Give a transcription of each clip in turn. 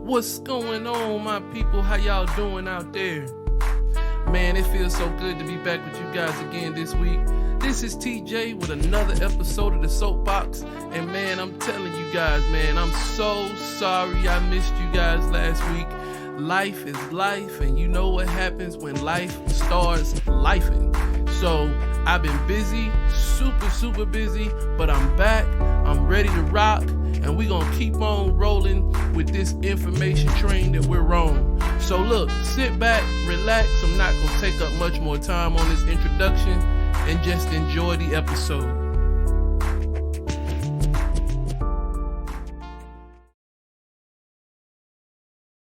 What's going on, my people? How y'all doing out there? Man, it feels so good to be back with you guys again this week. This is TJ with another episode of the Soapbox. And man, I'm telling you guys, man, I'm so sorry I missed you guys last week. Life is life, and you know what happens when life starts lifing. So I've been busy, super busy, but I'm back. I'm ready to rock, and we're gonna keep on rolling with this information train that we're on. So look, sit back, relax. I'm not gonna take up much more time on this introduction, and just enjoy the episode.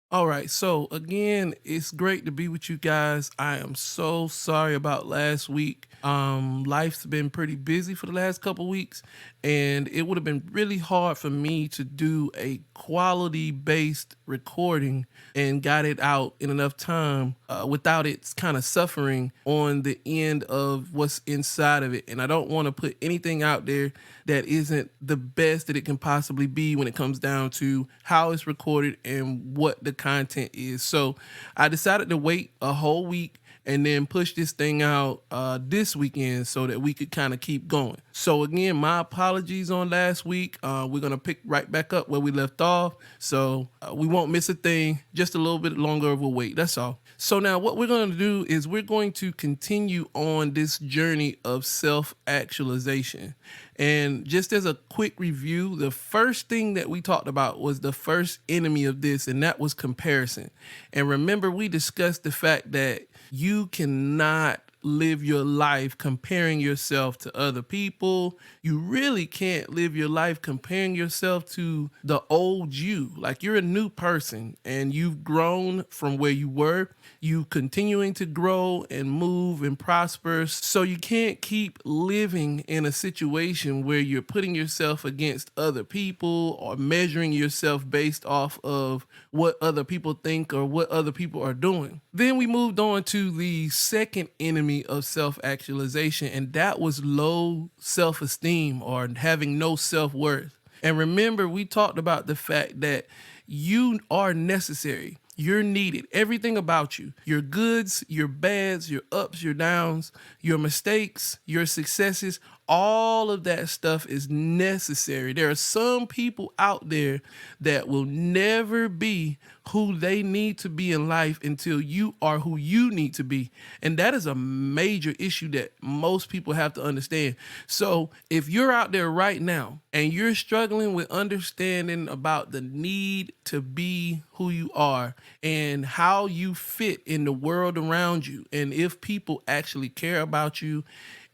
All right, so again, it's great to be with you guys. I am so sorry about last week. Life's been pretty busy for the last couple weeks, and it would have been really hard for me to do a quality-based recording and got it out in enough time without it kind of suffering on the end of what's inside of it. And I don't want to put anything out there that isn't the best that it can possibly be when it comes down to how it's recorded and what the content is. So I decided to wait a whole week and then push this thing out this weekend so that we could kind of keep going. So again, my apologies on last week. We're going to pick right back up where we left off. So we won't miss a thing, just a little bit longer of a wait. That's all. So now what we're going to do is we're going to continue on this journey of self-actualization. And just as a quick review, the first thing that we talked about was the first enemy of this, and that was comparison. And remember, we discussed the fact that you cannot live your life comparing yourself to other people. You really can't live your life comparing yourself to the old you. Like, you're a new person and you've grown from where you were. You continuing to grow and move and prosper. So you can't keep living in a situation where you're putting yourself against other people or measuring yourself based off of what other people think or what other people are doing. Then we moved on to the second enemy of self-actualization, and that was low self-esteem or having no self-worth. And remember, we talked about the fact that you are necessary. You're needed. Everything about you, your goods, your bads, your ups, your downs, your mistakes, your successes, all of that stuff is necessary. There are some people out there that will never be who they need to be in life until you are who you need to be. And that is a major issue that most people have to understand. So if you're out there right now and you're struggling with understanding about the need to be who you are and how you fit in the world around you, and if people actually care about you,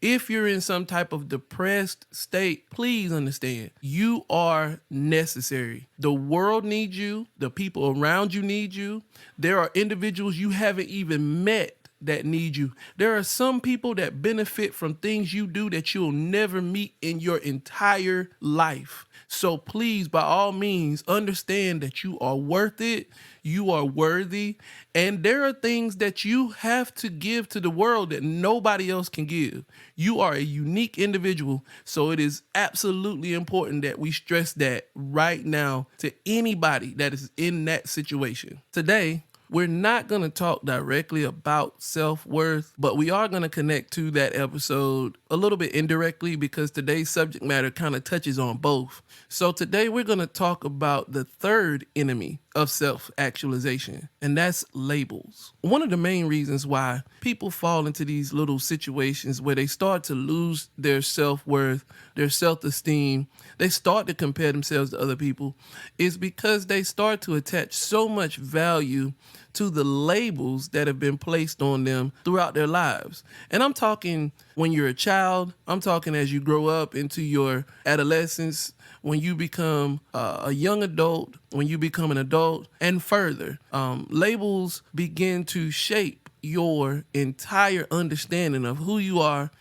if you're in some type of depressed state, please understand, you are necessary. The world needs you. The people around you need you. There are individuals you haven't even met that need you. There are some people that benefit from things you do that you'll never meet in your entire life. So please, by all means, understand that you are worth it. You are worthy. And there are things that you have to give to the world that nobody else can give. You are a unique individual. So it is absolutely important that we stress that right now to anybody that is in that situation. Today, we're not going to talk directly about self-worth, but we are going to connect to that episode a little bit indirectly because today's subject matter kind of touches on both. So today we're going to talk about the third enemy of self-actualization, and that's labels. One of the main reasons why people fall into these little situations where they start to lose their self-worth, their self-esteem, they start to compare themselves to other people, is because they start to attach so much value to the labels that have been placed on them throughout their lives. And I'm talking when you're a child, I'm talking as you grow up into your adolescence, when you become a young adult, when you become an adult, and further. Labels begin to shape your entire understanding of who you are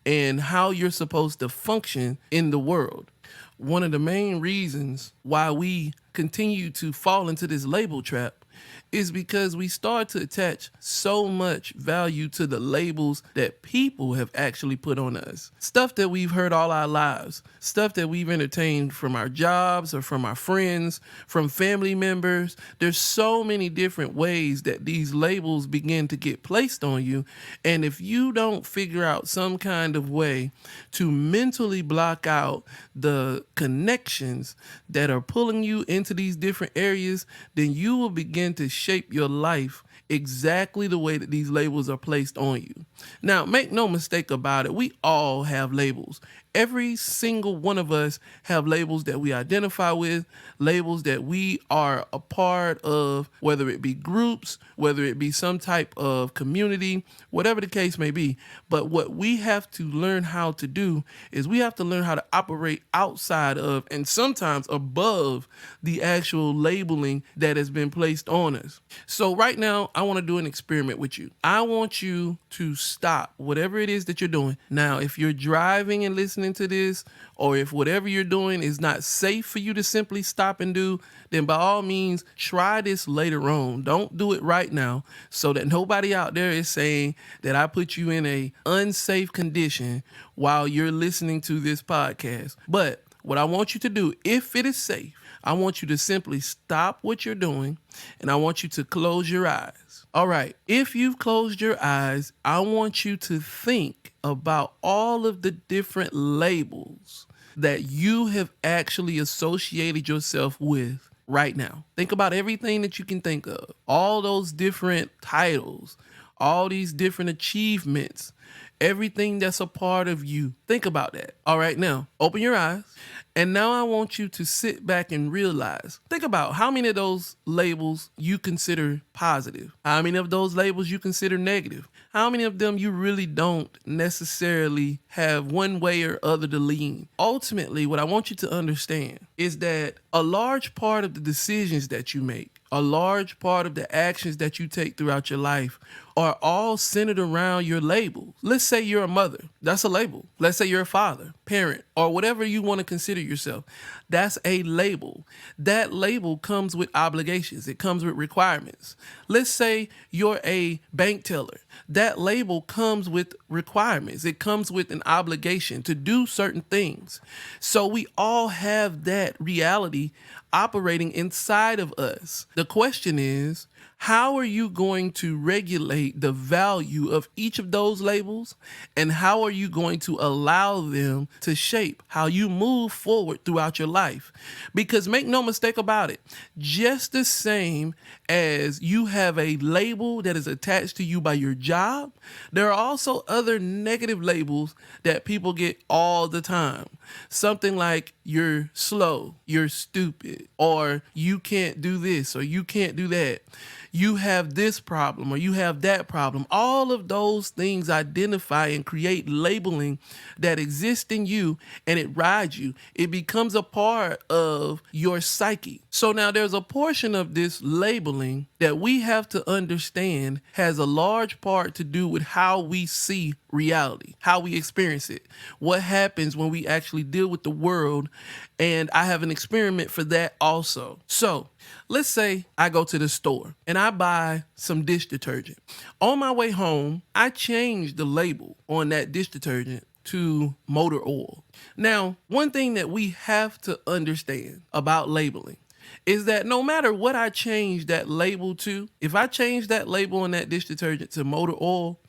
and how you're supposed to function in the world. One of the main reasons why we continue to fall into this label trap is because we start to attach so much value to the labels that people have actually put on us. Stuff that we've heard all our lives, stuff that we've entertained from our jobs or from our friends, from family members. There's so many different ways that these labels begin to get placed on you. And if you don't figure out some kind of way to mentally block out the connections that are pulling you into these different areas, then you will begin to shape your life exactly the way that these labels are placed on you. Now, make no mistake about it, we all have labels. Every single one of us have labels that we identify with, labels that we are a part of, whether it be groups, whether it be some type of community, whatever the case may be. But what we have to learn how to do is we have to learn how to operate outside of and sometimes above the actual labeling that has been placed on us. So right now, I want to do an experiment with you. I want you to stop whatever it is that you're doing. Now, if you're driving and listening to this, or if whatever you're doing is not safe for you to simply stop and do, then by all means, try this later on. Don't do it right now so that nobody out there is saying that I put you in a unsafe condition while you're listening to this podcast. But what I want you to do, if it is safe, I want you to simply stop what you're doing and I want you to close your eyes. All right, if you've closed your eyes, I want you to think about all of the different labels that you have actually associated yourself with right now. Think about everything that you can think of, all those different titles, all these different achievements, everything that's a part of you. Think about that. All right, now open your eyes. And now I want you to sit back and realize, think about how many of those labels you consider positive, how many of those labels you consider negative, how many of them you really don't necessarily have one way or other to lean. Ultimately, what I want you to understand is that a large part of the decisions that you make, a large part of the actions that you take throughout your life are all centered around your labels. Let's say you're a mother. That's a label. Let's say you're a father, parent, or whatever you want to consider yourself. That's a label. That label comes with obligations. It comes with requirements. Let's say you're a bank teller. That label comes with requirements. It comes with an obligation to do certain things. So we all have that reality operating inside of us. The question is, how are you going to regulate the value of each of those labels? And how are you going to allow them to shape how you move forward throughout your life? Because make no mistake about it, just the same as you have a label that is attached to you by your job, there are also other negative labels that people get all the time. Something like you're slow, you're stupid, or you can't do this, or you can't do that. You have this problem or you have that problem. All of those things identify and create labeling that exists in you, and it rides you. It becomes a part of your psyche. So now there's a portion of this labeling that we have to understand has a large part to do with how we see reality, how we experience it, what happens when we actually deal with the world. And I have an experiment for that also. So let's say I go to the store and I buy some dish detergent. On my way home, I change the label on that dish detergent to motor oil. Now, one thing that we have to understand about labeling is that no matter what I change that label to, if I change that label on that dish detergent to motor oil,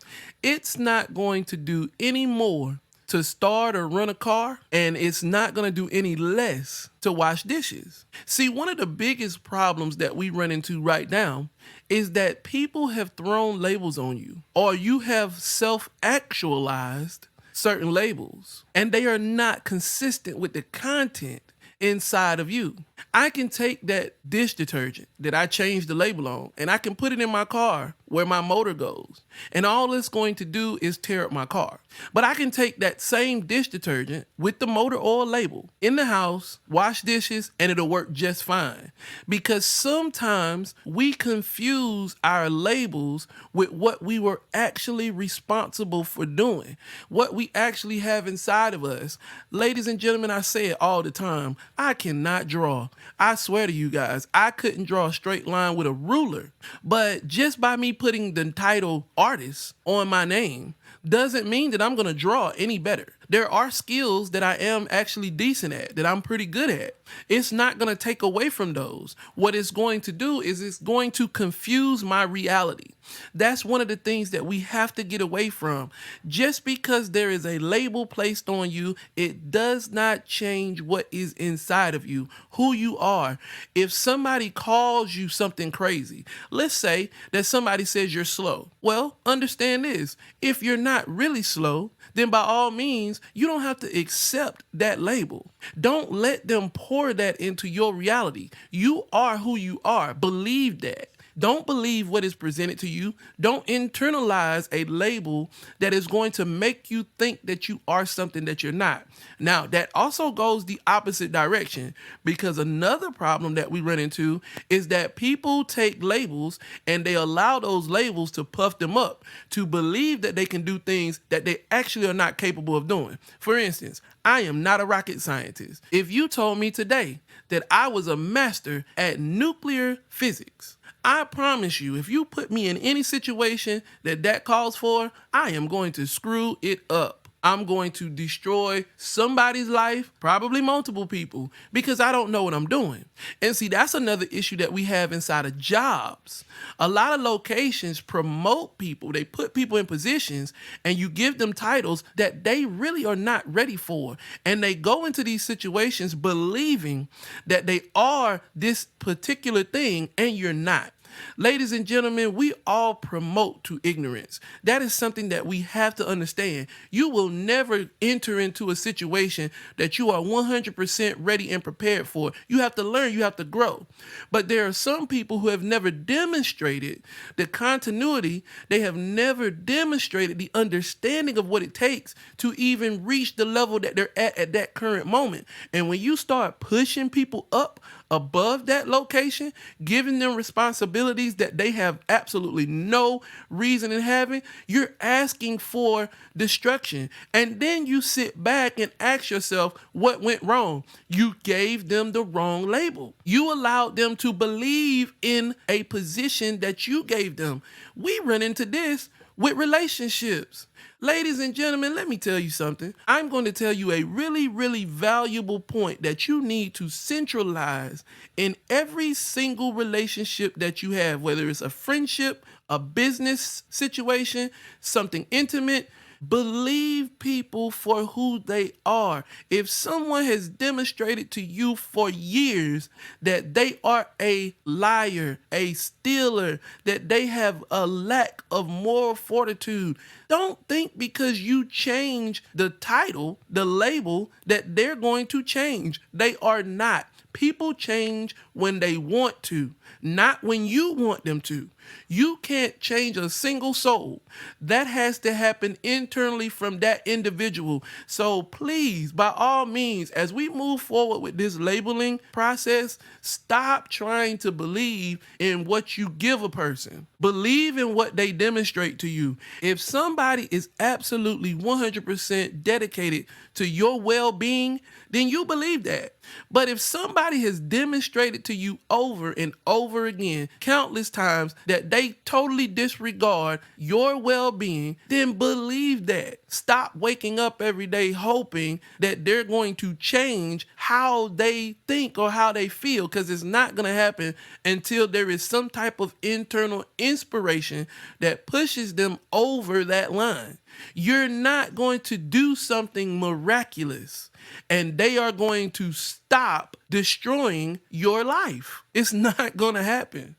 it's not going to do any more to start or run a car, and it's not going to do any less to wash dishes. See, one of the biggest problems that we run into right now is that people have thrown labels on you, or you have self-actualized certain labels, and they are not consistent with the content inside of you. I can take that dish detergent that I changed the label on and I can put it in my car where my motor goes. And all it's going to do is tear up my car. But I can take that same dish detergent with the motor oil label in the house, wash dishes, and it'll work just fine. Because sometimes we confuse our labels with what we were actually responsible for doing, what we actually have inside of us. Ladies and gentlemen, I say it all the time, I cannot draw. draw. I swear to you guys, I couldn't draw a straight line with a ruler. But just by me putting the title artist on my name doesn't mean that I'm going to draw any better. There are skills that I am actually decent at, that I'm pretty good at. It's not going to take away from those. What it's going to do is it's going to confuse my reality. That's one of the things that we have to get away from. Just because there is a label placed on you, it does not change what is inside of you, who you are. If somebody calls you something crazy, let's say that somebody says you're slow. Well, understand this. If you're not really slow, then by all means, you don't have to accept that label. Don't let them pour that into your reality. You are who you are. Believe that. Don't believe what is presented to you. Don't internalize a label that is going to make you think that you are something that you're not. Now, that also goes the opposite direction, because another problem that we run into is that people take labels and they allow those labels to puff them up, to believe that they can do things that they actually are not capable of doing. For instance, I am not a rocket scientist. If you told me today that I was a master at nuclear physics, I promise you, if you put me in any situation that calls for, I am going to screw it up. I'm going to destroy somebody's life, probably multiple people, because I don't know what I'm doing. And see, that's another issue that we have inside of jobs. A lot of locations promote people. They put people in positions and you give them titles that they really are not ready for. And they go into these situations believing that they are this particular thing and you're not. Ladies and gentlemen, we all promote to ignorance. That is something that we have to understand. You will never enter into a situation that you are 100% ready and prepared for. You have to learn, you have to grow. But there are some people who have never demonstrated the continuity. They have never demonstrated the understanding of what it takes to even reach the level that they're at that current moment. And when you start pushing people up above that location, giving them responsibilities that they have absolutely no reason in having, you're asking for destruction. And then you sit back and ask yourself what went wrong. You gave them the wrong label. You allowed them to believe in a position that you gave them. We run into this with relationships. Ladies and gentlemen, let me tell you something. I'm going to tell you a really, really valuable point that you need to centralize in every single relationship that you have, whether it's a friendship, a business situation, something intimate. Believe people for who they are. If someone has demonstrated to you for years that they are a liar, a stealer, that they have a lack of moral fortitude, don't think because you change the title, the label, that they're going to change. They are not. People change when they want to, not when you want them to. You can't change a single soul. That has to happen internally from that individual. So please, by all means, as we move forward with this labeling process, stop trying to believe in what you give a person. Believe in what they demonstrate to you. If somebody is absolutely 100% dedicated to your well-being, then you believe that. But if somebody has demonstrated to you over and over again, countless times, that they totally disregard your well-being, then believe that. Stop waking up every day hoping that they're going to change how they think or how they feel, because it's not going to happen until there is some type of internal inspiration that pushes them over that line. You're not going to do something miraculous and they are going to stop destroying your life. It's not going to happen.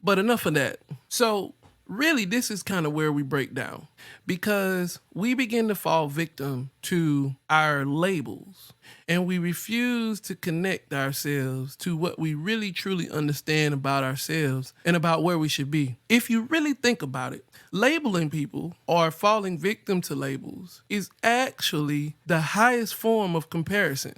But enough of that. So really, this is kind of where we break down, because we begin to fall victim to our labels and we refuse to connect ourselves to what we really truly understand about ourselves and about where we should be. If you really think about it, labeling people or falling victim to labels is actually the highest form of comparison,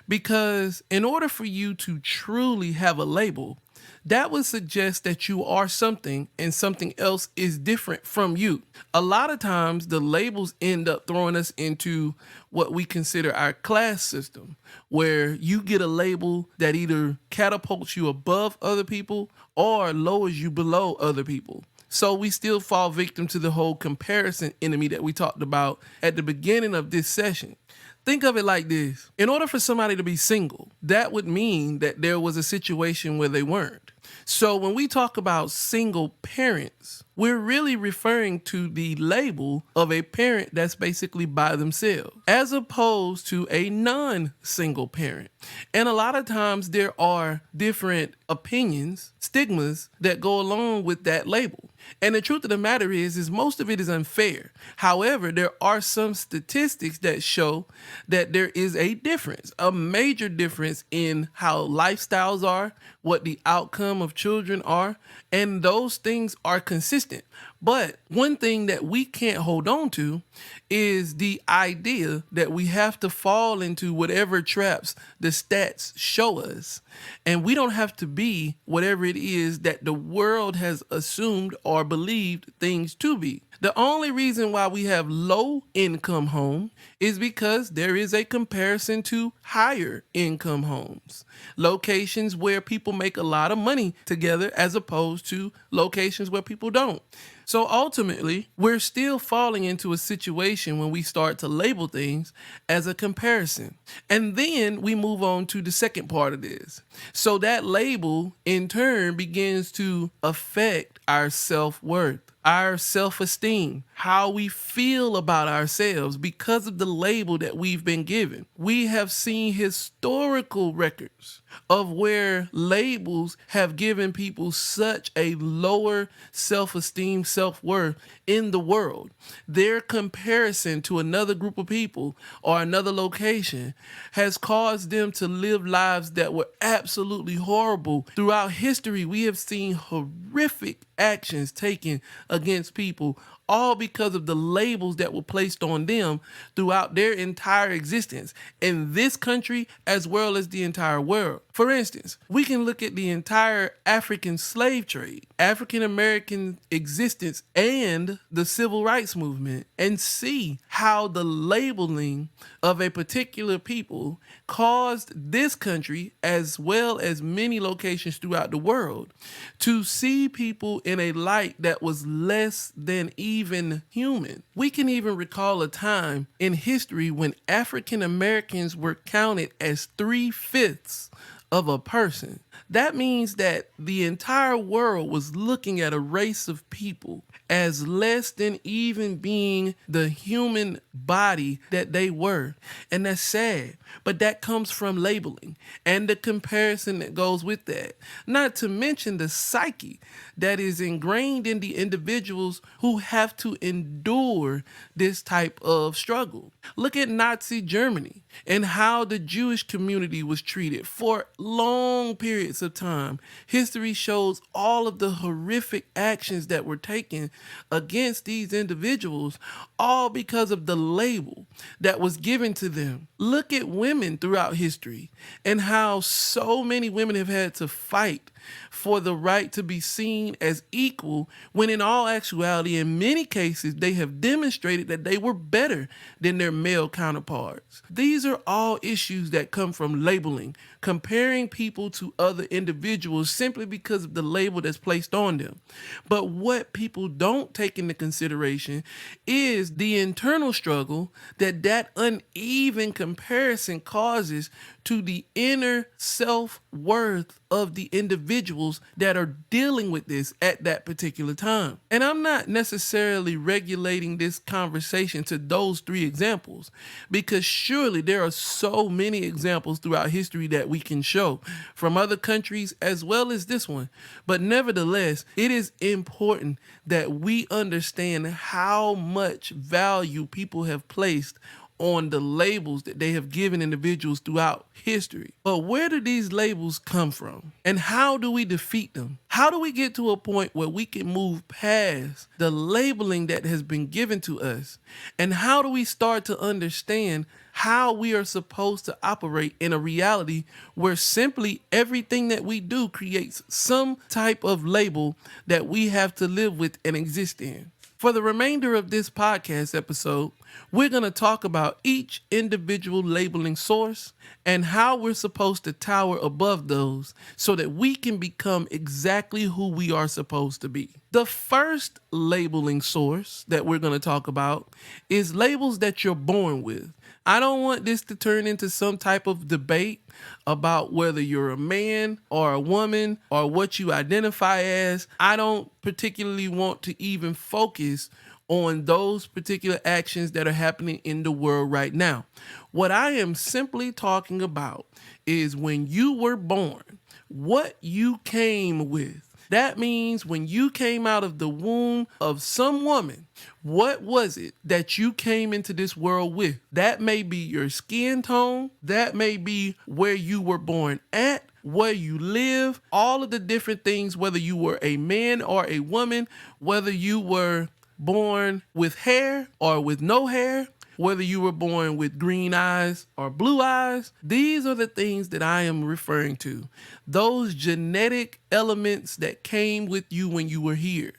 because in order for you to truly have a label, that would suggest that you are something and something else is different from you. A lot of times, the labels end up throwing us into what we consider our class system, where you get a label that either catapults you above other people or lowers you below other people. So we still fall victim to the whole comparison enemy that we talked about at the beginning of this session. Think of it like this. In order for somebody to be single, that would mean that there was a situation where they weren't. So when we talk about single parents, we're really referring to the label of a parent that's basically by themselves, as opposed to a non-single parent. And a lot of times there are different opinions, stigmas that go along with that label. And the truth of the matter is most of it is unfair. However, there are some statistics that show that there is a difference, a major difference in how lifestyles are, what the outcome of children are, and those things are consistent. But one thing that we can't hold on to is the idea that we have to fall into whatever traps the stats show us. And we don't have to be whatever it is that the world has assumed or believed things to be. The only reason why we have low income home is because there is a comparison to higher income homes, locations where people make a lot of money together as opposed to locations where people don't. So ultimately, we're still falling into a situation when we start to label things as a comparison. And then we move on to the second part of this. So that label in turn begins to affect our self-worth, our self-esteem, how we feel about ourselves because of the label that we've been given. We have seen historical records of where labels have given people such a lower self-esteem, self-worth in the world. Their comparison to another group of people or another location has caused them to live lives that were absolutely horrible. Throughout history, we have seen horrific actions taken against people, all because of the labels that were placed on them throughout their entire existence in this country as well as the entire world. For instance, we can look at the entire African slave trade, African American existence, and the civil rights movement and see how the labeling of a particular people caused this country, as well as many locations throughout the world, to see people in a light that was less than even human. We can even recall a time in history when African Americans were counted as 3/5 of a person. That means that the entire world was looking at a race of people as less than even being the human body that they were. And that's sad. But that comes from labeling and the comparison that goes with that. Not to mention the psyche that is ingrained in the individuals who have to endure this type of struggle. Look at Nazi Germany and how the Jewish community was treated for long periods of time. History shows all of the horrific actions that were taken against these individuals, all because of the label that was given to them. Look at women throughout history and how so many women have had to fight for the right to be seen as equal, when in all actuality, in many cases, they have demonstrated that they were better than their male counterparts. These are all issues that come from labeling, comparing people to other individuals simply because of the label that's placed on them. But what people don't take into consideration is the internal struggle that uneven comparison causes to the inner self-worth of the individuals that are dealing with this at that particular time. And I'm not necessarily regulating this conversation to those three examples, because surely there are so many examples throughout history that we can show from other countries as well as this one. But nevertheless, it is important that we understand how much value people have placed on the labels that they have given individuals throughout history. But where do these labels come from? And how do we defeat them? How do we get to a point where we can move past the labeling that has been given to us? And how do we start to understand how we are supposed to operate in a reality where simply everything that we do creates some type of label that we have to live with and exist in? For the remainder of this podcast episode, we're going to talk about each individual labeling source and how we're supposed to tower above those so that we can become exactly who we are supposed to be. The first labeling source that we're going to talk about is labels that you're born with. I don't want this to turn into some type of debate about whether you're a man or a woman or what you identify as. I don't particularly want to even focus on those particular actions that are happening in the world right now. What I am simply talking about is when you were born, what you came with. That means when you came out of the womb of some woman, what was it that you came into this world with? That may be your skin tone. That may be where you were born at, where you live, all of the different things, whether you were a man or a woman, whether you were born with hair or with no hair, whether you were born with green eyes or blue eyes. These are the things that I am referring to. Those genetic elements that came with you when you were here.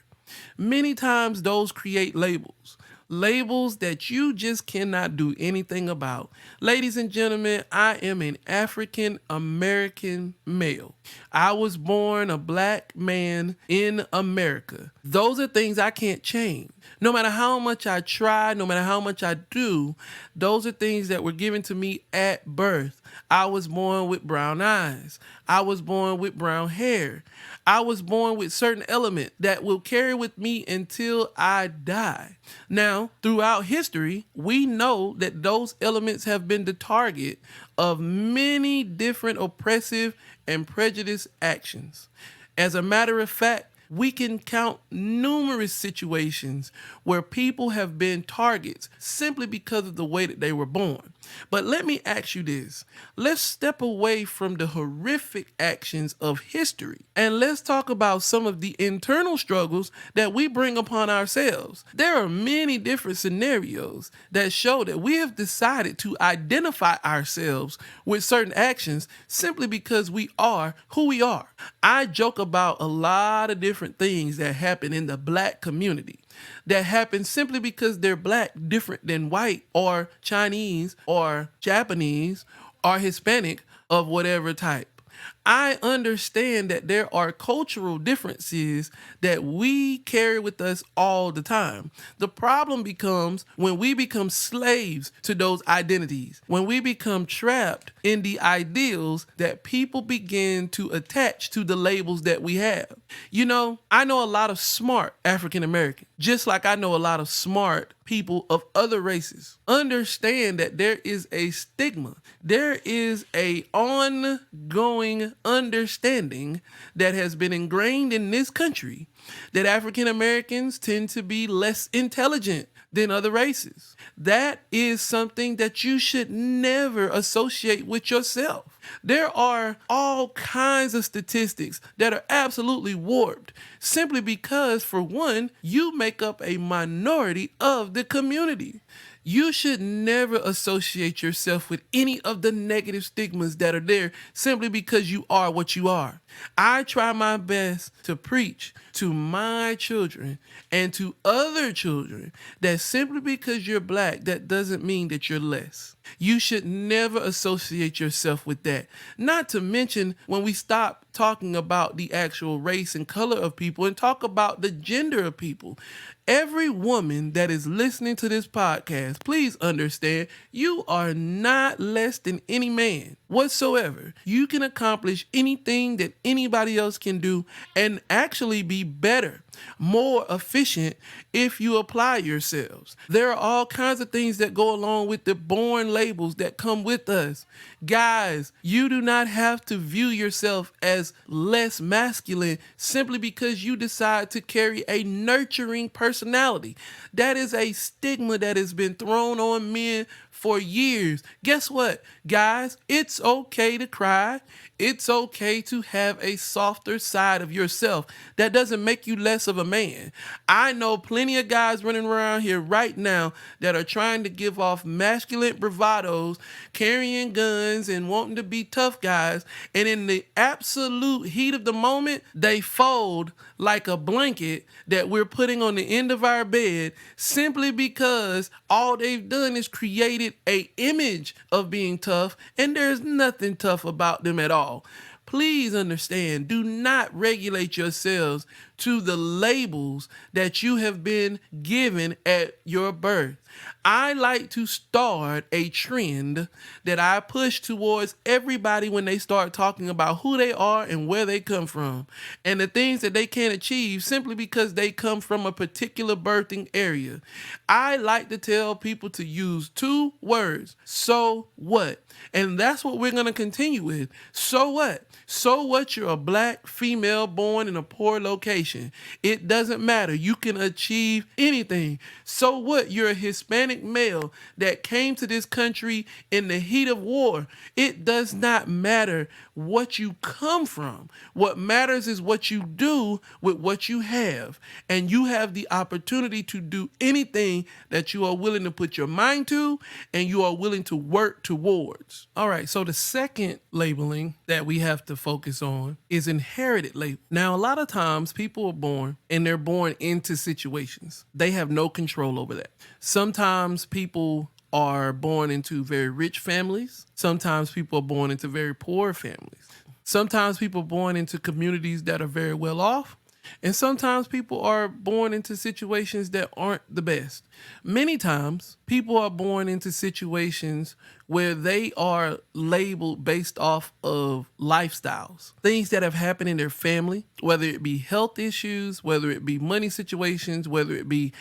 Many times those create labels. Labels that you just cannot do anything about. Ladies and gentlemen, I am an African American male. I was born a black man in America. Those are things I can't change. No matter how much I try, no matter how much I do, those are things that were given to me at birth. I was born with brown eyes. I was born with brown hair. I was born with certain element that will carry with me until I die. Now, throughout history, we know that those elements have been the target of many different oppressive and prejudiced actions. As a matter of fact, we can count numerous situations where people have been targets simply because of the way that they were born. But let me ask you this. Let's step away from the horrific actions of history and let's talk about some of the internal struggles that we bring upon ourselves. There are many different scenarios that show that we have decided to identify ourselves with certain actions simply because we are who we are. I joke about a lot of different things that happen in the black community that happen simply because they're black, different than white or Chinese or Japanese or Hispanic of whatever type. I understand that there are cultural differences that we carry with us all the time. The problem becomes when we become slaves to those identities, when we become trapped in the ideals that people begin to attach to the labels that we have. You know, I know a lot of smart African Americans, just like I know a lot of smart people of other races. Understand that there is a stigma. There is a ongoing understanding that has been ingrained in this country that African Americans tend to be less intelligent than other races. That is something that you should never associate with yourself. There are all kinds of statistics that are absolutely warped simply because, for one, you make up a minority of the community. You should never associate yourself with any of the negative stigmas that are there simply because you are what you are. I try my best to preach to my children and to other children that simply because you're black, that doesn't mean that you're less. You should never associate yourself with that. Not to mention when we stop talking about the actual race and color of people and talk about the gender of people. Every woman that is listening to this podcast, please understand, you are not less than any man whatsoever. You can accomplish anything that anybody else can do and actually be better. more efficient if you apply yourselves. There are all kinds of things that go along with the born labels that come with us. Guys, you do not have to view yourself as less masculine simply because you decide to carry a nurturing personality. That is a stigma that has been thrown on men for years. Guess what, guys? It's okay to cry. It's okay to have a softer side of yourself. That doesn't make you less of a man. I know plenty of guys running around here right now that are trying to give off masculine bravados, carrying guns and wanting to be tough guys. And in the absolute heat of the moment, they fold like a blanket that we're putting on the end of our bed simply because all they've done is created a image of being tough, and there's nothing tough about them at all. Please understand, do not regulate yourselves to the labels that you have been given at your birth. I like to start a trend that I push towards everybody when they start talking about who they are and where they come from and the things that they can't achieve simply because they come from a particular birthing area. I like to tell people to use two words: so what? And that's what we're going to continue with. So what? So what? You're a black female born in a poor location. It doesn't matter. You can achieve anything. So what? You're a Hispanic male that came to this country in the heat of war. It does not matter what you come from. What matters is what you do with what you have. And you have the opportunity to do anything that you are willing to put your mind to and you are willing to work towards. All right, so the second labeling that we have to focus on is inherited label. Now, a lot of times people are born and they're born into situations. They have no control over that. Sometimes people are born into very rich families. Sometimes people are born into very poor families. Sometimes people are born into communities that are very well off. And sometimes people are born into situations that aren't the best. Many times people are born into situations where they are labeled based off of lifestyles, things that have happened in their family, whether it be health issues, whether it be money situations, whether it be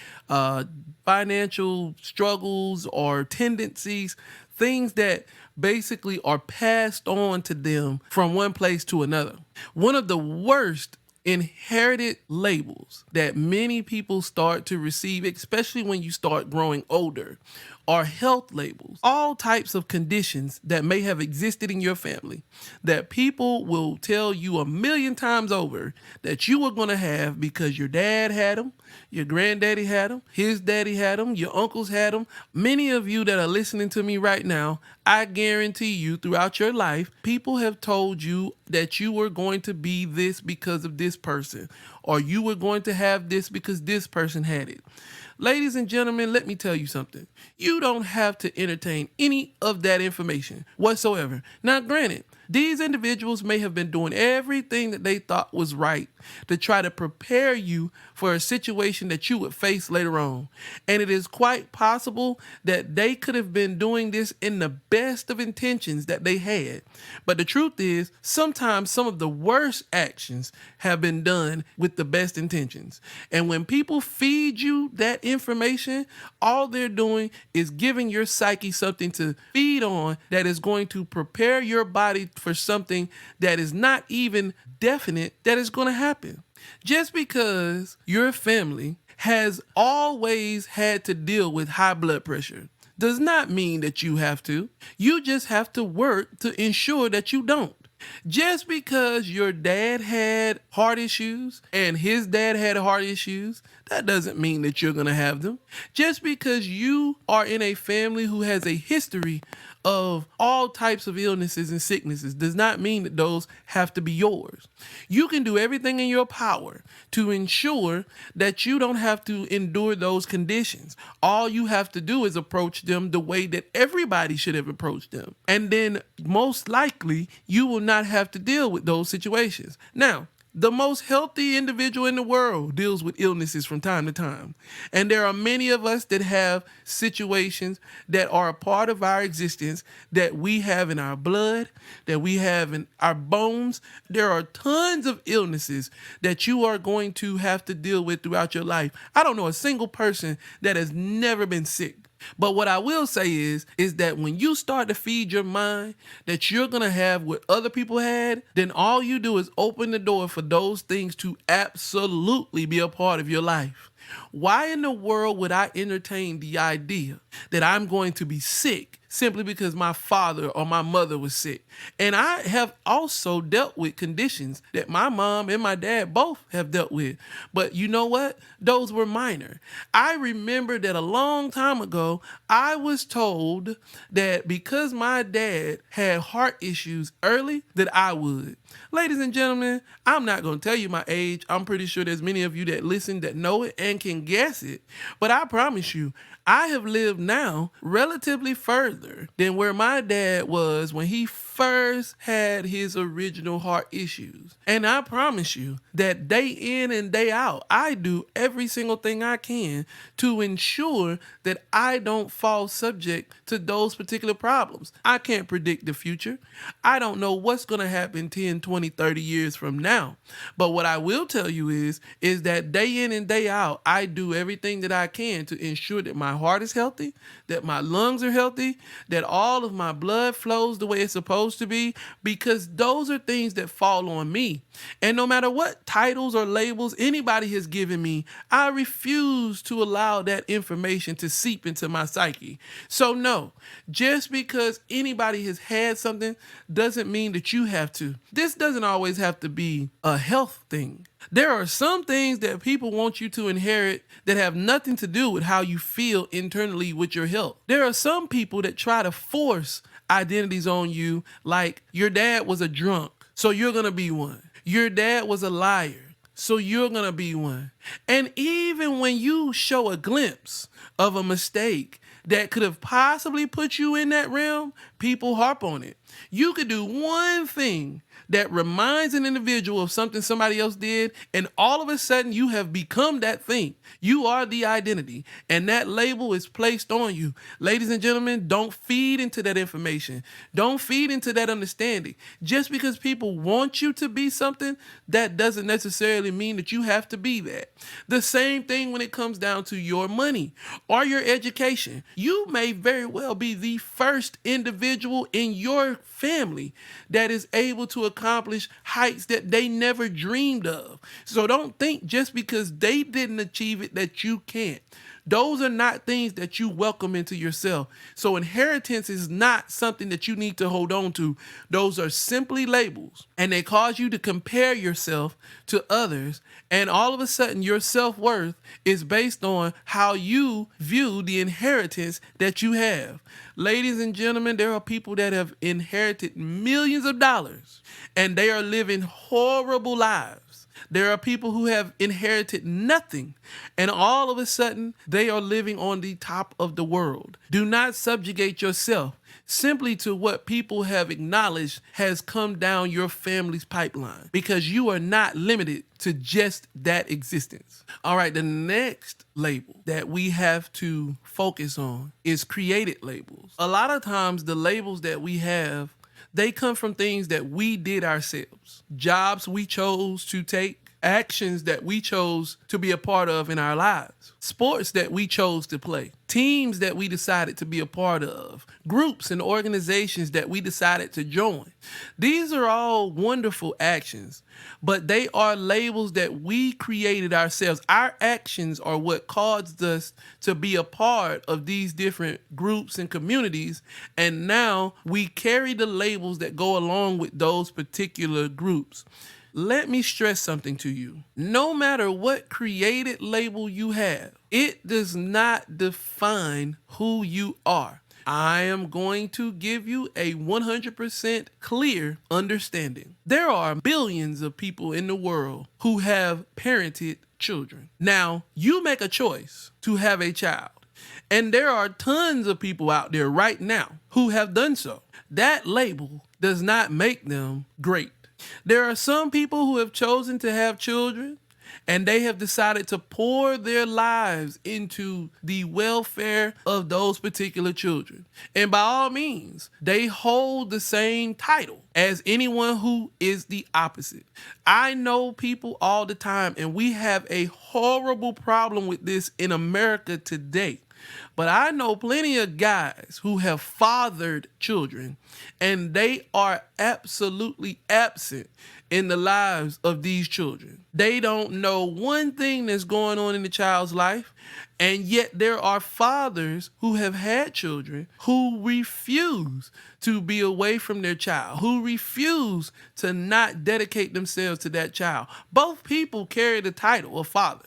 financial struggles or tendencies, things that basically are passed on to them from one place to another. One of the worst inherited labels that many people start to receive, especially when you start growing older, are health labels. All types of conditions that may have existed in your family that people will tell you a million times over that you were going to have because your dad had them, your granddaddy had them, his daddy had them, your uncles had them. Many of you that are listening to me right now, I guarantee you throughout your life, people have told you that you were going to be this because of this person, or you were going to have this because this person had it. Ladies and gentlemen, let me tell you something. You don't have to entertain any of that information whatsoever. Now, granted, these individuals may have been doing everything that they thought was right to try to prepare you for a situation that you would face later on. And it is quite possible that they could have been doing this in the best of intentions that they had. But the truth is, sometimes some of the worst actions have been done with the best intentions. And when people feed you that information, all they're doing is giving your psyche something to feed on that is going to prepare your body for something that is not even definite that is going to happen. Just because your family has always had to deal with high blood pressure does not mean that you have to. You just have to work to ensure that you don't. Just because your dad had heart issues and his dad had heart issues, that doesn't mean that you're going to have them. Just because you are in a family who has a history of all types of illnesses and sicknesses does not mean that those have to be yours. You can do everything in your power to ensure that you don't have to endure those conditions. All you have to do is approach them the way that everybody should have approached them. And then most likely you will not have to deal with those situations. Now, The most healthy individual in the world deals with illnesses from time to time. And there are many of us that have situations that are a part of our existence that we have in our blood, that we have in our bones. There are tons of illnesses that you are going to have to deal with throughout your life. I don't know a single person that has never been sick. But what I will say is that when you start to feed your mind that you're going to have what other people had, then all you do is open the door for those things to absolutely be a part of your life. Why in the world would I entertain the idea that I'm going to be sick simply because my father or my mother was sick? And I have also dealt with conditions that my mom and my dad both have dealt with. But you know what? Those were minor. I remember that a long time ago, I was told that because my dad had heart issues early, that I would. Ladies and gentlemen, I'm not going to tell you my age. I'm pretty sure there's many of you that listen that know it and can guess it. But I promise you, I have lived now relatively further than where my dad was when he first had his original heart issues. And I promise you that day in and day out, I do every single thing I can to ensure that I don't fall subject to those particular problems. I can't predict the future. I don't know what's going to happen 10, 20, 30 years from now. But what I will tell you is that day in and day out, I do everything that I can to ensure that my heart is healthy, that my lungs are healthy, that all of my blood flows the way it's supposed to be, because those are things that fall on me. And no matter what titles or labels anybody has given me, I refuse to allow that information to seep into my psyche. So no, just because anybody has had something doesn't mean that you have to. This doesn't always have to be a health thing. There are some things that people want you to inherit that have nothing to do with how you feel internally with your health. There are some people that try to force identities on you, like your dad was a drunk, so you're going to be one. Your dad was a liar, so you're going to be one. And even when you show a glimpse of a mistake that could have possibly put you in that realm, people harp on it. You could do one thing that reminds an individual of something somebody else did, and all of a sudden you have become that thing. You are the identity, and that label is placed on you. Ladies and gentlemen, don't feed into that information. Don't feed into that understanding. Just because people want you to be something, that doesn't necessarily mean that you have to be that. The same thing when it comes down to your money or your education. You may very well be the first individual in your family that is able to accomplish heights that they never dreamed of. So don't think just because they didn't achieve it that you can't. Those are not things that you welcome into yourself. So inheritance is not something that you need to hold on to. Those are simply labels, and they cause you to compare yourself to others. And all of a sudden, your self-worth is based on how you view the inheritance that you have. Ladies and gentlemen, there are people that have inherited millions of dollars, and they are living horrible lives. There are people who have inherited nothing, and all of a sudden, they are living on the top of the world. Do not subjugate yourself simply to what people have acknowledged has come down your family's pipeline, because you are not limited to just that existence. All right, the next label that we have to focus on is created labels. A lot of times, the labels that we have, they come from things that we did ourselves, jobs we chose to take, actions that we chose to be a part of in our lives, sports that we chose to play, teams that we decided to be a part of, groups and organizations that we decided to join. These are all wonderful actions, but they are labels that we created ourselves. Our actions are what caused us to be a part of these different groups and communities, and now we carry the labels that go along with those particular groups. Let me stress something to you. No matter what created label you have, it does not define who you are. I am going to give you a 100% clear understanding. There are billions of people in the world who have parented children. Now, you make a choice to have a child, and there are tons of people out there right now who have done so. That label does not make them great. There are some people who have chosen to have children and they have decided to pour their lives into the welfare of those particular children. And by all means, they hold the same title as anyone who is the opposite. I know people all the time, and we have a horrible problem with this in America today. But I know plenty of guys who have fathered children and they are absolutely absent in the lives of these children. They don't know one thing that's going on in the child's life, and yet there are fathers who have had children who refuse to be away from their child, who refuse to not dedicate themselves to that child. Both people carry the title of father.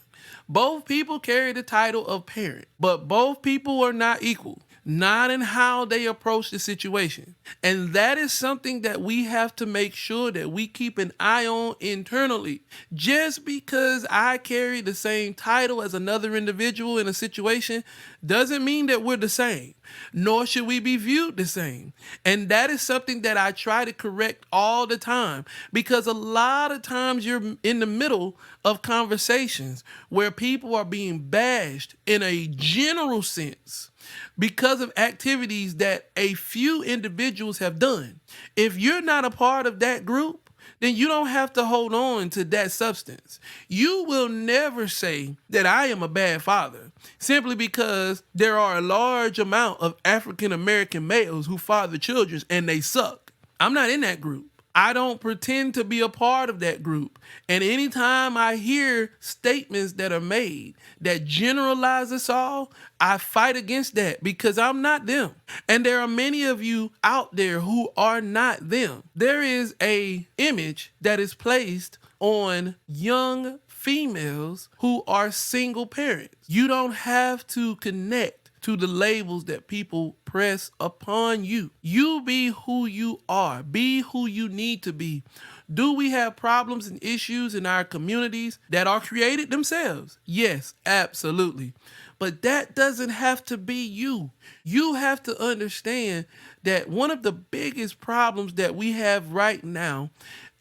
Both people carry the title of parent, but both people are not equal, not in how they approach the situation. And that is something that we have to make sure that we keep an eye on internally. Just because I carry the same title as another individual in a situation doesn't mean that we're the same, nor should we be viewed the same. And that is something that I try to correct all the time, because a lot of times you're in the middle of conversations where people are being bashed in a general sense because of activities that a few individuals have done. If you're not a part of that group, then you don't have to hold on to that substance. You will never say that I am a bad father simply because there are a large amount of African American males who father children and they suck. I'm not in that group. I don't pretend to be a part of that group. And anytime I hear statements that are made that generalize us all, I fight against that because I'm not them. And there are many of you out there who are not them. There is a image that is placed on young females who are single parents. You don't have to connect to the labels that people press upon you. You be who you are. Be who you need to be. Do we have problems and issues in our communities that are created themselves? Yes, absolutely. But that doesn't have to be you. You have to understand that one of the biggest problems that we have right now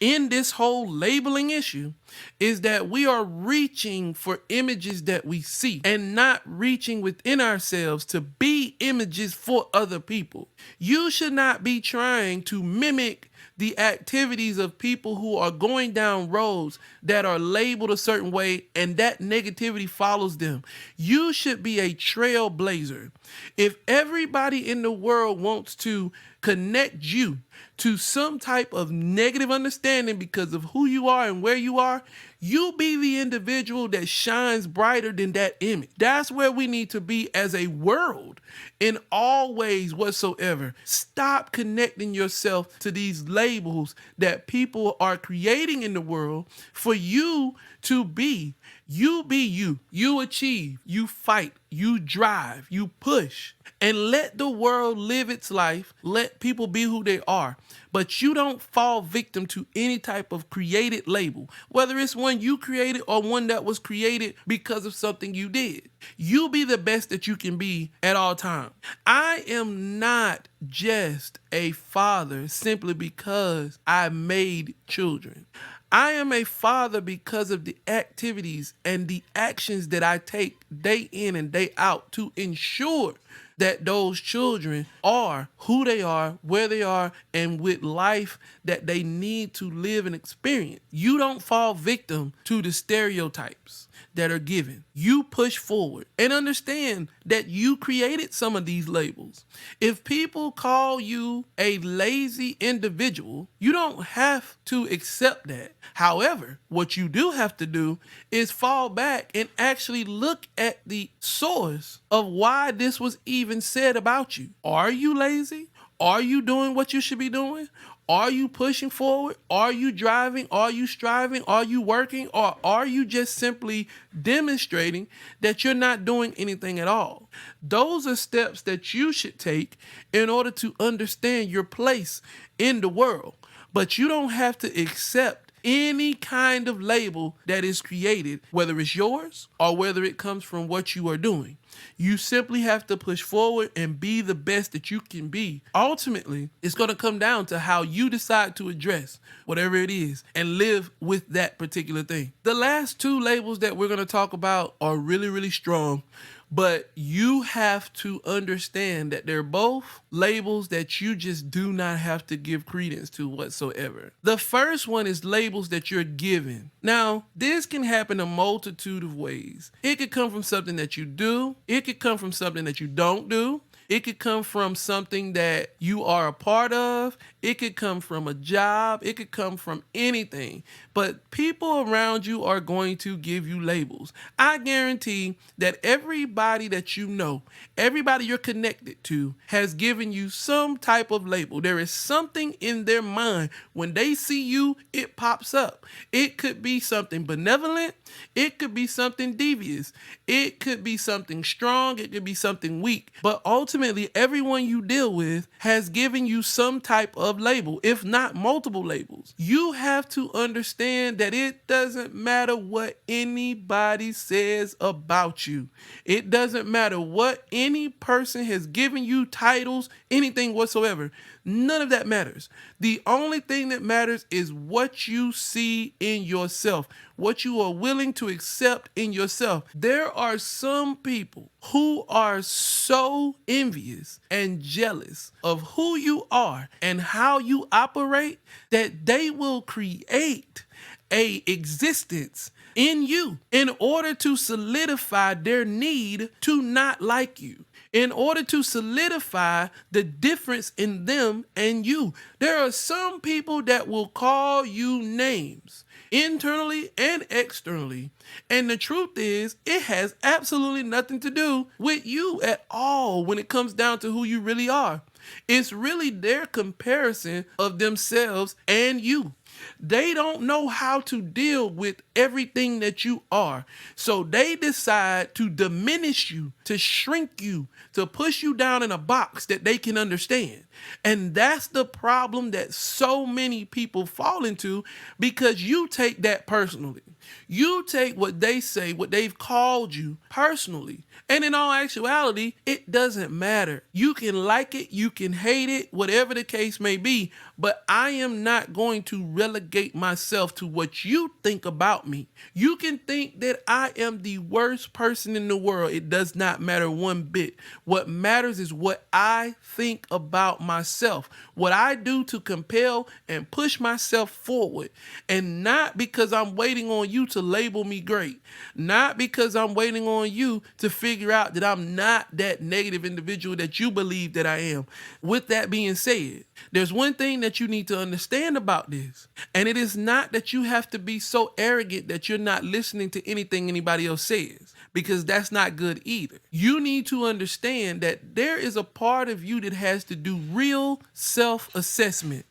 in this whole labeling issue is that we are reaching for images that we see and not reaching within ourselves to be images for other people. You should not be trying to mimic the activities of people who are going down roads that are labeled a certain way and that negativity follows them. You should be a trailblazer. If everybody in the world wants to connect you to some type of negative understanding because of who you are and where you are, you be the individual that shines brighter than that image. That's where we need to be as a world in all ways whatsoever. Stop connecting yourself to these labels that people are creating in the world for you to be. You be you. You achieve. You fight. You drive. You push. And let the world live its life. Let people be who they are. But you don't fall victim to any type of created label, whether it's one you created or one that was created because of something you did. You be the best that you can be at all times. I am not just a father simply because I made children. I am a father because of the activities and the actions that I take day in and day out to ensure that those children are who they are, where they are, and with life that they need to live and experience. You don't fall victim to the stereotypes that are given. You push forward and understand that you created some of these labels. If people call you a lazy individual, you don't have to accept that. However, what you do have to do is fall back and actually look at the source of why this was even said about you. Are you lazy? Are you doing what you should be doing? Are you pushing forward? Are you driving? Are you striving? Are you working? Or are you just simply demonstrating that you're not doing anything at all? Those are steps that you should take in order to understand your place in the world. But you don't have to accept any kind of label that is created, whether it's yours or whether it comes from what you are doing. You simply have to push forward and be the best that you can be. Ultimately, it's going to come down to how you decide to address whatever it is and live with that particular thing. The last two labels that we're going to talk about are really, really strong. But you have to understand that they're both labels that you just do not have to give credence to whatsoever. The first one is labels that you're given. Now, this can happen a multitude of ways. It could come from something that you do. It could come from something that you don't do. It could come from something that you are a part of. It could come from a job. It could come from anything. But people around you are going to give you labels. I guarantee that everybody that you know, everybody you're connected to, has given you some type of label. There is something in their mind. When they see you, it pops up. It could be something benevolent. It could be something devious. It could be something strong. It could be something weak. But ultimately, everyone you deal with has given you some type of label, if not multiple labels. You have to understand that it doesn't matter what anybody says about you. It doesn't matter what any person has given you, titles, anything whatsoever. None of that matters. The only thing that matters is what you see in yourself, what you are willing to accept in yourself. There are some people who are so envious and jealous of who you are and how you operate that they will create a existence in you in order to solidify their need to not like you, in order to solidify the difference in them and you. There are some people that will call you names, internally and externally. And the truth is, it has absolutely nothing to do with you at all when it comes down to who you really are. It's really their comparison of themselves and you. They don't know how to deal with everything that you are. So they decide to diminish you, to shrink you, to push you down in a box that they can understand. And that's the problem that so many people fall into, because you take that personally. You take what they say, what they've called you, personally. And in all actuality, it doesn't matter. You can like it, you can hate it, whatever the case may be, but I am not going to relegate myself to what you think about me. You can think that I am the worst person in the world. It does not matter one bit. What matters is what I think about myself, what I do to compel and push myself forward, and not because I'm waiting on you to label me great, not because I'm waiting on you to figure out that I'm not that negative individual that you believe that I am. With that being said, there's one thing that you need to understand about this, and it is not that you have to be so arrogant that you're not listening to anything anybody else says, because that's not good either. You need to understand that there is a part of you that has to do real self-assessment.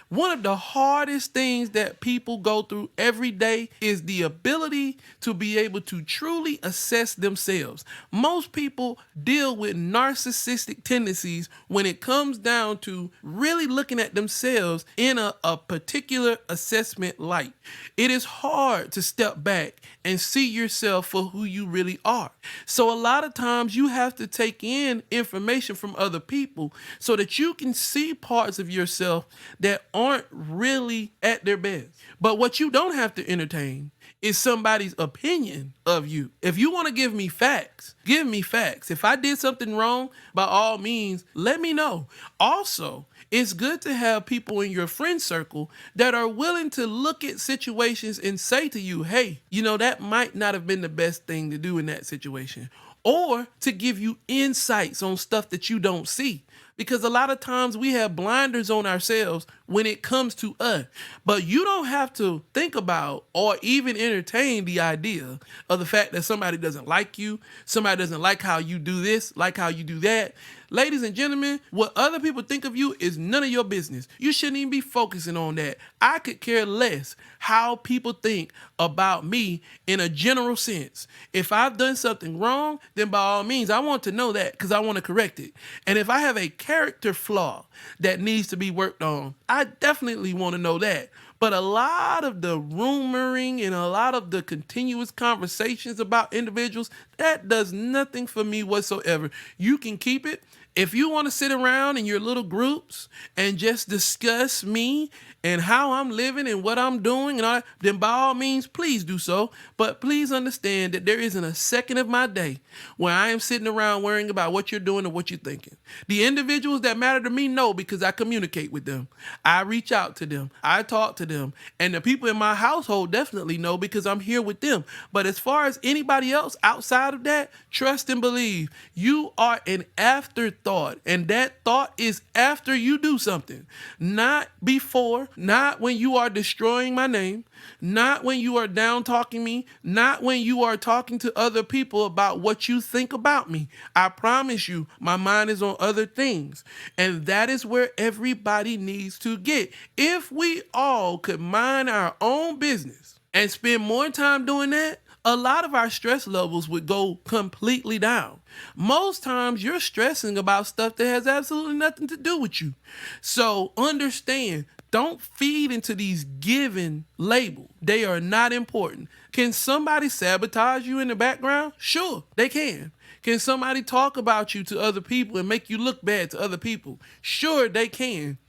One of the hardest things that people go through every day is the ability to be able to truly assess themselves. Most people deal with narcissistic tendencies when it comes down to really looking at themselves in a particular assessment light. It is hard to step back and see yourself for who you really are. So a lot of times you have to take in information from other people so that you can see parts of yourself that aren't really at their best. But what you don't have to entertain is somebody's opinion of you. If you want to give me facts, give me facts. If I did something wrong, by all means, let me know. Also, it's good to have people in your friend circle that are willing to look at situations and say to you, hey, that might not have been the best thing to do in that situation. Or to give you insights on stuff that you don't see. Because a lot of times we have blinders on ourselves when it comes to us. But you don't have to think about or even entertain the idea of the fact that somebody doesn't like you, somebody doesn't like how you do this, like how you do that. Ladies and gentlemen, what other people think of you is none of your business. You shouldn't even be focusing on that. I could care less how people think about me in a general sense. If I've done something wrong, then by all means, I want to know that because I want to correct it. And if I have a character flaw that needs to be worked on, I definitely want to know that. But a lot of the rumoring and a lot of the continuous conversations about individuals, that does nothing for me whatsoever. You can keep it. If you want to sit around in your little groups and just discuss me and how I'm living and what I'm doing and all that, then by all means, please do so. But please understand that there isn't a second of my day where I am sitting around worrying about what you're doing or what you're thinking. The individuals that matter to me know because I communicate with them. I reach out to them. I talk to them. And the people in my household definitely know because I'm here with them. But as far as anybody else outside of that, trust and believe. You are an afterthought. And that thought is after you do something. Not before, not when you are destroying my name, not when you are down talking me, not when you are talking to other people about what you think about me. I promise you, my mind is on other things. And that is where everybody needs to get. If we all could mind our own business and spend more time doing that, a lot of our stress levels would go completely down. Most times you're stressing about stuff that has absolutely nothing to do with you. So understand, don't feed into these given labels. They are not important. Can somebody sabotage you in the background? Sure, they can. Can somebody talk about you to other people and make you look bad to other people? Sure, they can.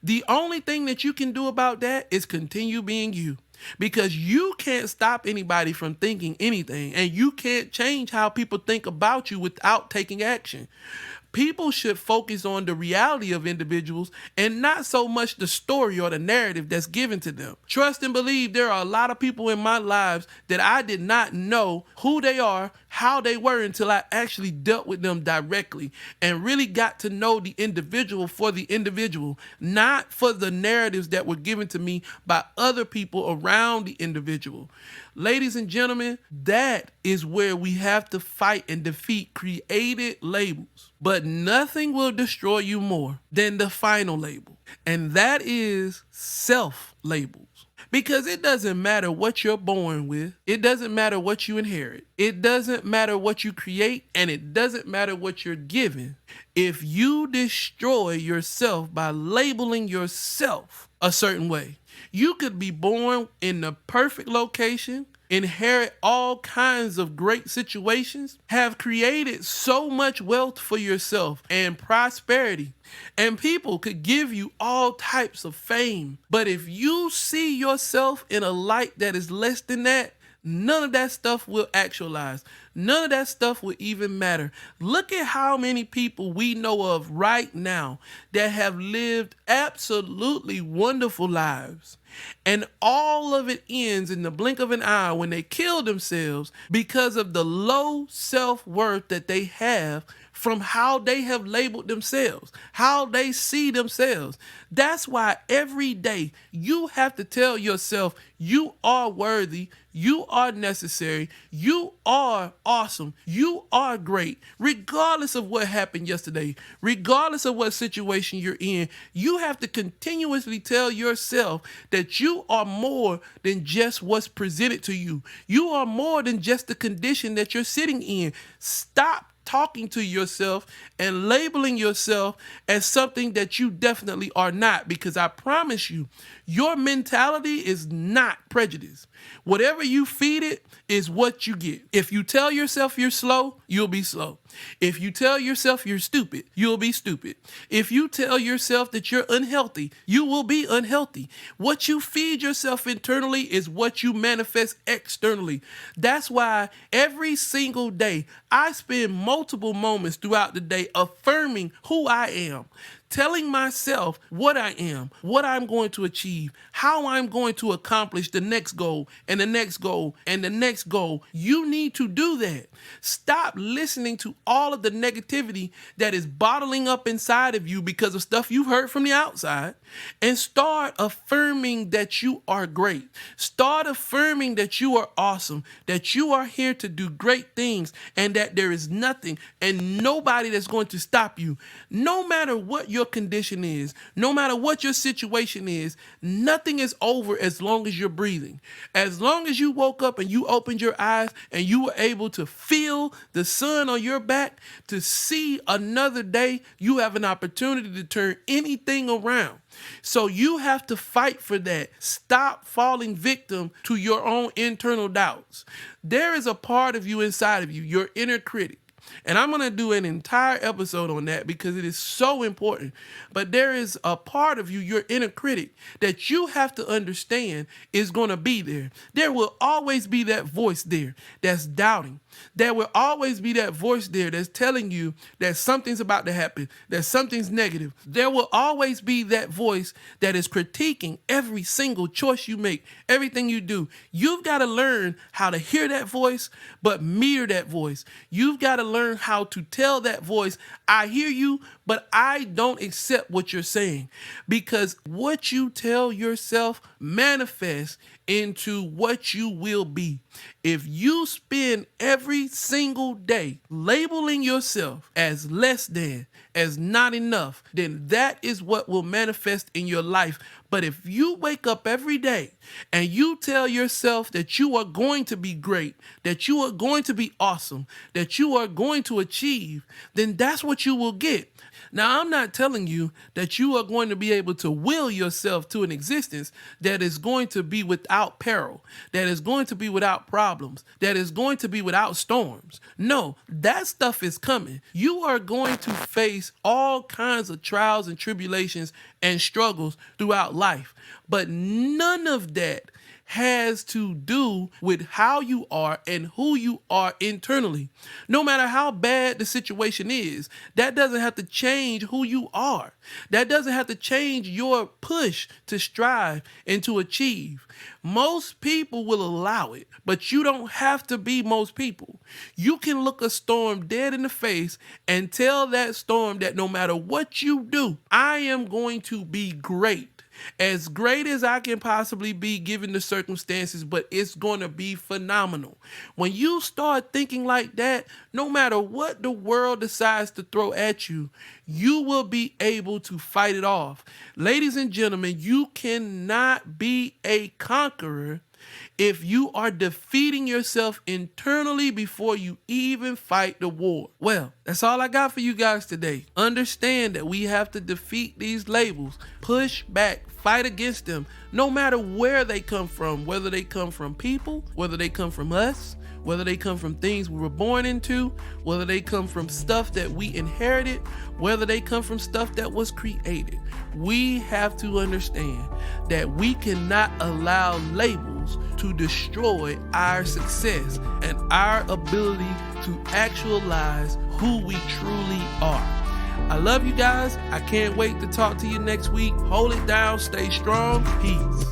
The only thing that you can do about that is continue being you. Because you can't stop anybody from thinking anything, and you can't change how people think about you without taking action. People should focus on the reality of individuals and not so much the story or the narrative that's given to them. Trust and believe there are a lot of people in my lives that I did not know who they are, how they were until I actually dealt with them directly and really got to know the individual for the individual, not for the narratives that were given to me by other people around the individual. Ladies and gentlemen, that is where we have to fight and defeat created labels. But nothing will destroy you more than the final label, and that is self-labels. Because it doesn't matter what you're born with. It doesn't matter what you inherit. It doesn't matter what you create, and it doesn't matter what you're given. If you destroy yourself by labeling yourself a certain way, you could be born in the perfect location, inherit all kinds of great situations, have created so much wealth for yourself and prosperity, and people could give you all types of fame. But if you see yourself in a light that is less than that, none of that stuff will actualize. None of that stuff will even matter. Look at how many people we know of right now that have lived absolutely wonderful lives. And all of it ends in the blink of an eye when they kill themselves because of the low self-worth that they have from how they have labeled themselves, how they see themselves. That's why every day you have to tell yourself you are worthy, you are necessary, you are awesome, you are great, regardless of what happened yesterday, regardless of what situation you're in. You have to continuously tell yourself that you are more than just what's presented to you. You are more than just the condition that you're sitting in. Stop talking to yourself and labeling yourself as something that you definitely are not, because I promise you, your mentality is not prejudice. Whatever you feed it is what you get. If you tell yourself you're slow, you'll be slow. If you tell yourself you're stupid, you'll be stupid. If you tell yourself that you're unhealthy, you will be unhealthy. What you feed yourself internally is what you manifest externally. That's why every single day I spend multiple moments throughout the day affirming who I am, telling myself what I am, what I'm going to achieve, how I'm going to accomplish the next goal and the next goal and the next goal. You need to do that. Stop listening to all of the negativity that is bottling up inside of you because of stuff you've heard from the outside, and start affirming that you are great. Start affirming that you are awesome, that you are here to do great things, and that there is nothing and nobody that's going to stop you. No matter what your your condition is, no matter what your situation is, nothing is over as long as you're breathing. As long as you woke up and you opened your eyes and you were able to feel the sun on your back, to see another day, you have an opportunity to turn anything around. So you have to fight for that. Stop falling victim to your own internal doubts. There is a part of you inside of you, your inner critic. And I'm going to do an entire episode on that because it is so important. But there is a part of you, your inner critic, that you have to understand is going to be there. There will always be that voice there that's doubting. There will always be that voice there that's telling you that something's about to happen, that something's negative. There will always be that voice that is critiquing every single choice you make, everything you do. You've got to learn how to hear that voice, but mirror that voice. You've got to learn how to tell that voice, I hear you, but I don't accept what you're saying. Because what you tell yourself manifests into what you will be. If you spend every single day labeling yourself as less than, as not enough, then that is what will manifest in your life. But if you wake up every day and you tell yourself that you are going to be great, that you are going to be awesome, that you are going to achieve, then that's what you will get. Now, I'm not telling you that you are going to be able to will yourself to an existence that is going to be without peril, that is going to be without problems, that is going to be without storms. No, that stuff is coming. You are going to face all kinds of trials and tribulations and struggles throughout life, but none of that has to do with how you are and who you are internally. No matter how bad the situation is, that doesn't have to change who you are. That doesn't have to change your push to strive and to achieve. Most people will allow it, but you don't have to be most people. You can look a storm dead in the face and tell that storm that no matter what you do, I am going to be great. As great as I can possibly be given the circumstances, but it's going to be phenomenal. When you start thinking like that, no matter what the world decides to throw at you, you will be able to fight it off. Ladies and gentlemen, you cannot be a conqueror if you are defeating yourself internally before you even fight the war. Well, that's all I got for you guys today. Understand that we have to defeat these labels, push back, fight against them, no matter where they come from, whether they come from people, whether they come from us, whether they come from things we were born into, whether they come from stuff that we inherited, whether they come from stuff that was created. We have to understand that we cannot allow labels to destroy our success and our ability to actualize who we truly are. I love you guys. I can't wait to talk to you next week. Hold it down. Stay strong. Peace.